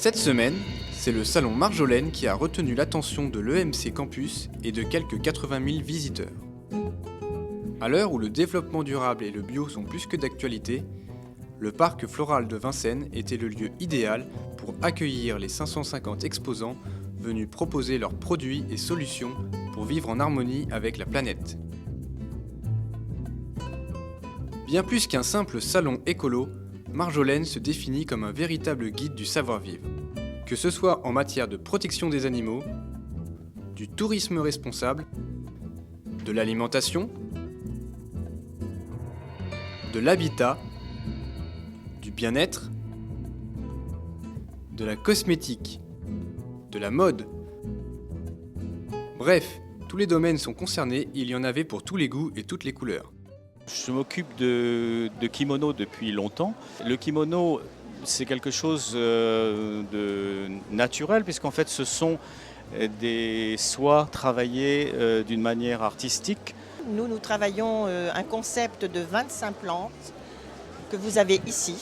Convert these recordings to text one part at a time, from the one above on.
Cette semaine, c'est le salon Marjolaine qui a retenu l'attention de l'EMC Campus et de quelques 80 000 visiteurs. À l'heure où le développement durable et le bio sont plus que d'actualité, le parc floral de Vincennes était le lieu idéal pour accueillir les 550 exposants venus proposer leurs produits et solutions pour vivre en harmonie avec la planète. Bien plus qu'un simple salon écolo, Marjolaine se définit comme un véritable guide du savoir-vivre. Que ce soit en matière de protection des animaux, du tourisme responsable, de l'alimentation, de l'habitat, du bien-être, de la cosmétique, de la mode. Bref, tous les domaines sont concernés, il y en avait pour tous les goûts et toutes les couleurs. Je m'occupe de kimono depuis longtemps. Le kimono, c'est quelque chose de naturel, puisqu'en fait ce sont des soies travaillées d'une manière artistique. Nous travaillons un concept de 25 plantes que vous avez ici,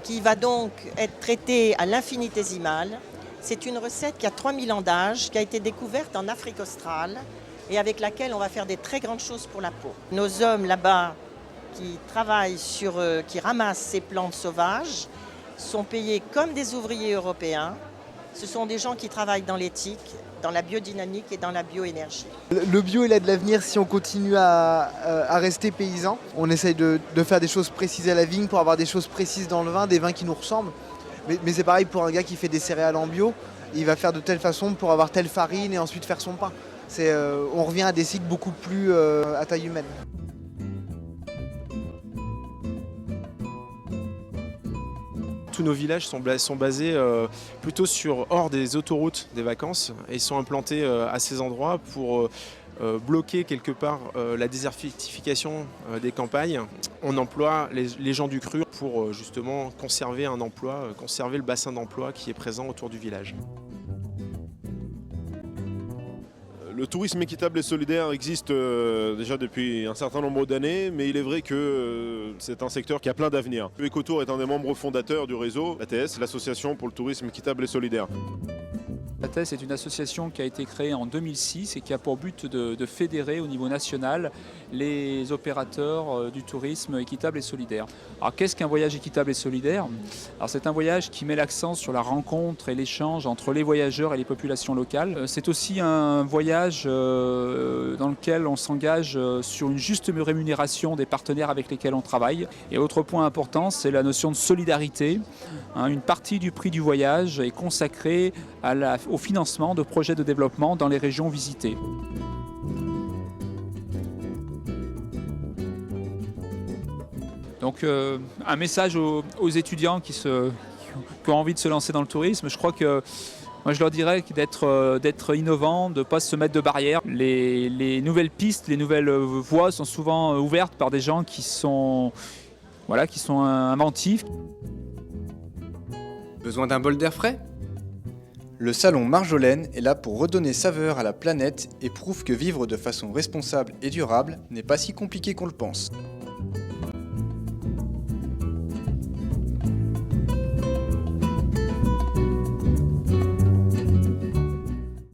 qui va donc être traité à l'infinitésimal. C'est une recette qui a 3000 ans d'âge, qui a été découverte en Afrique australe et avec laquelle on va faire des très grandes choses pour la peau. Nos hommes là-bas qui travaillent qui ramassent ces plantes sauvages sont payés comme des ouvriers européens. Ce sont des gens qui travaillent dans l'éthique, dans la biodynamique et dans la bioénergie. Le bio, il a de l'avenir si on continue à rester paysan. On essaye de faire des choses précises à la vigne pour avoir des choses précises dans le vin, des vins qui nous ressemblent. Mais c'est pareil pour un gars qui fait des céréales en bio. Il va faire de telle façon pour avoir telle farine et ensuite faire son pain. On revient à des cycles beaucoup plus à taille humaine. Tous nos villages sont basés plutôt hors des autoroutes des vacances et sont implantés à ces endroits pour bloquer quelque part la désertification des campagnes. On emploie les gens du cru pour justement conserver un emploi, conserver le bassin d'emploi qui est présent autour du village. Le tourisme équitable et solidaire existe déjà depuis un certain nombre d'années, mais il est vrai que c'est un secteur qui a plein d'avenir. Ecotour est un des membres fondateurs du réseau ATS, l'Association pour le tourisme équitable et solidaire. ATS est une association qui a été créée en 2006 et qui a pour but de fédérer au niveau national les opérateurs du tourisme équitable et solidaire. Alors qu'est-ce qu'un voyage équitable et solidaire ? Alors c'est un voyage qui met l'accent sur la rencontre et l'échange entre les voyageurs et les populations locales. C'est aussi un voyage dans lequel on s'engage sur une juste rémunération des partenaires avec lesquels on travaille. Et autre point important, c'est la notion de solidarité. Une partie du prix du voyage est consacrée au financement de projets de développement dans les régions visitées. Donc un message aux étudiants qui ont envie de se lancer dans le tourisme, je crois que moi je leur dirais d'être innovants, de ne pas se mettre de barrières. Les nouvelles pistes, les nouvelles voies sont souvent ouvertes par des gens qui sont inventifs. Besoin d'un bol d'air frais ? Le salon Marjolaine est là pour redonner saveur à la planète et prouve que vivre de façon responsable et durable n'est pas si compliqué qu'on le pense.